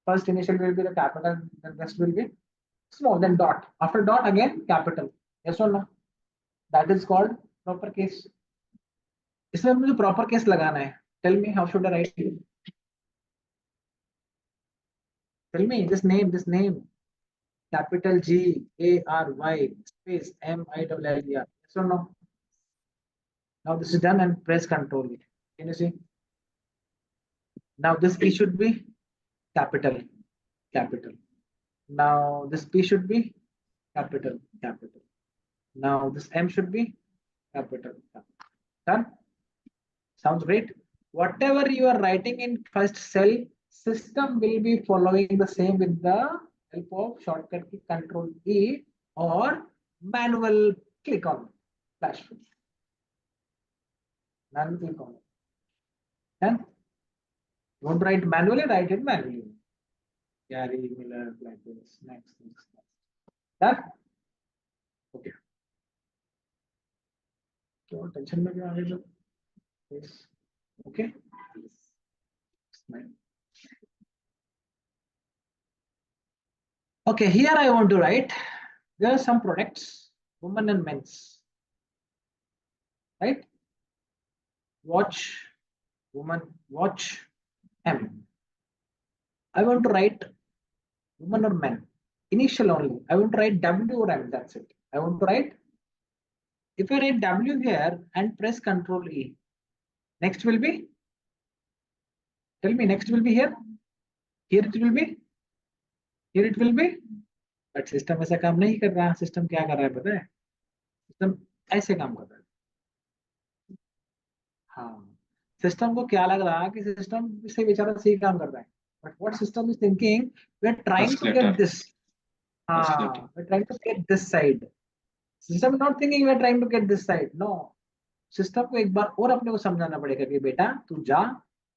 First initial will be the capital, then rest will be small, then dot. After dot again capital. Yes or no? That is called proper case. इसमें मुझे proper case लगाना है. Tell me how should I write it? Tell me this name. Capital G A R Y space M I L L E R. Yes or no? Now this is done and press Control. Can you see? Now this P should be capital. Now this P should be capital. Now this M should be capital. Done. Sounds great. Whatever you are writing in first cell, system will be following the same with the help of shortcut key Control E or manual click on flash. Manual click on it. Done. You want to write manually, write it manually. Gary Miller, like this. Next. Done. Okay. So tension में क्या आ गया? Yes. Okay. Okay, here I want to write, there are some products, women and men's, right? Watch, woman, watch, M. I want to write woman or men, initial only. I want to write W or M, that's it. I want to write, if I write W here and press Control E, next will be, tell me, next will be here, here it will be, here it will be, but system ऐसा काम नहीं कर रहा. System क्या कर रहा है पता है? System ऐसे काम कर रहा है. हाँ, system को क्या लग रहा है कि system से बेचारा सही काम कर रहा है. But what system is thinking, we are trying to get this. हाँ, we are trying to get this side. System is not thinking we are trying to get this side. No. System को एक बार और अपने को समझाना पड़ेगा कि बेटा तू जा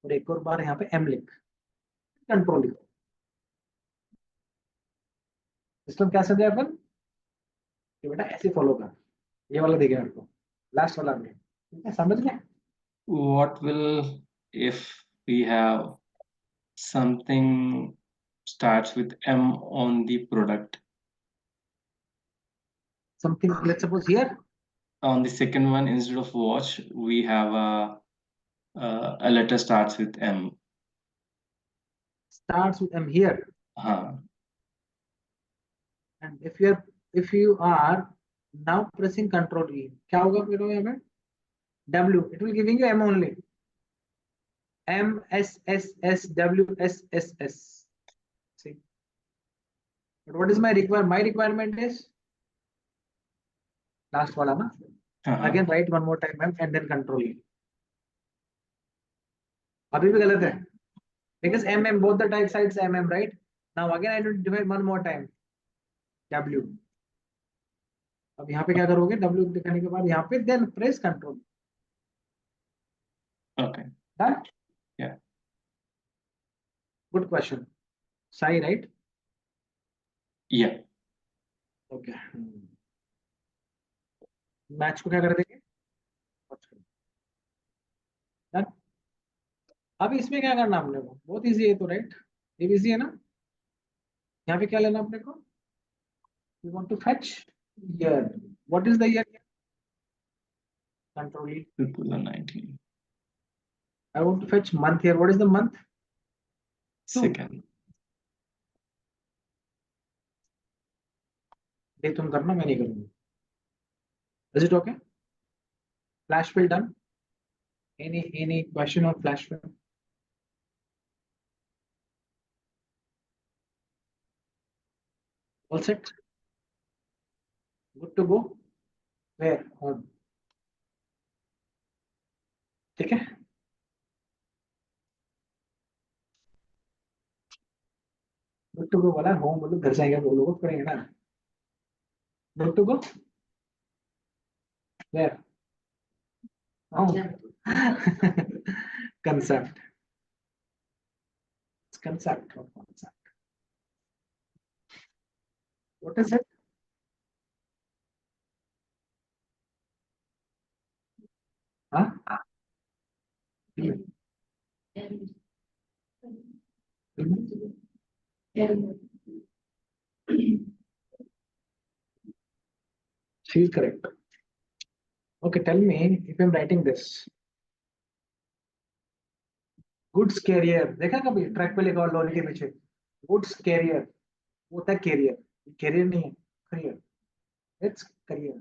और एक और बार यहाँ पे M लिख, कंट्रोल लिखो. सिस्टम क्या समझे अपन कि बेटा ऐसे फॉलो कर. ये वाला देखे मेरे को, लास्ट वाला में, ठीक है, समझ गए? What will if we have something starts with M on the product? Something, let's suppose here On the second one, instead of watch, we have a letter starts with M. starts with M here, and if you are now pressing Control E, क्या होगा फिर यहाँ पे? W, it will giving you M only. M S S S W S S S. See, but what is my requirement? My requirement is last वाला ना. Again write one more time M and then Control E. अभी भी गलत है because M both the type sides M, right? Now again I need to divide one more time W. अब यहाँ पे क्या करोगे? W दिखाने के बाद यहाँ पे then press Control. Okay. Done? Yeah. Good question. Sai, right? Yeah. Okay. Match को क्या कर देंगे? Done? अब इसमें क्या करना हमने को? बहुत इजी है तो, राइट? ये इजी है ना? यहाँ पे क्या लेना अपने को? We want to fetch year. What is the year? Control E. 2019. I want to fetch month here. What is the month? Two. Second. ये तुम करना, मैं नहीं करूंगा. Is it okay? Flash fill done. Any question on flash fill? All set? Good to go? Where? Home. ठीक है? Good to go वाला home बोलो, घर जाएंगे बोलो, करेंगे ना? Good to go? Where? Home. Concept. It's concept or concept. What is it? Huh? She's correct. Okay, tell me if I'm writing this. Goods carrier. देखा कभी ट्रैक पे लिखा हुआ लॉरी के पीछे? Goods carrier. वो होता है carrier. Carrier नहीं है. Career. It's career.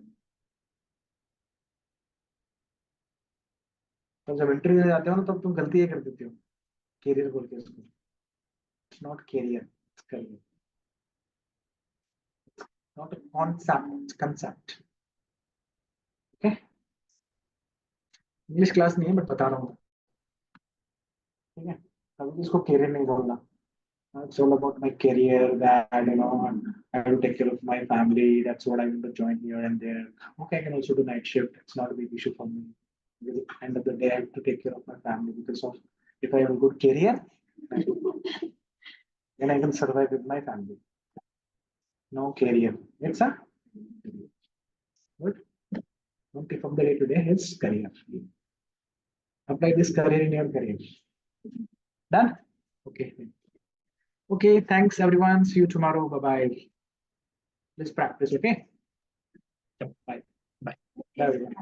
तो जब इंटरव्यू में जाते हो ना तब तुम गलती ये कर देते हो. Career बोल के उसको. It's not career. It's career. Not a concept. It's concept. Okay. English class नहीं है बट बता रहा हूँ. ठीक है. कभी इसको कैरियर नहीं बोलना. It's all about my career, that I have to take care of my family. That's what I want to join here and there. Okay, I can also do night shift. It's not a big issue for me. Because at the end of the day, I have to take care of my family because of if I have a good career, then I can survive with my family. No career. It's a good. One tip of the day today is career. Apply this career in your career. Done? Okay. Okay, thanks everyone. See you tomorrow. Bye-bye. Let's practice, okay? Yep. Bye. Bye. Bye everyone.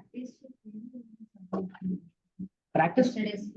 Practice. Yesterday's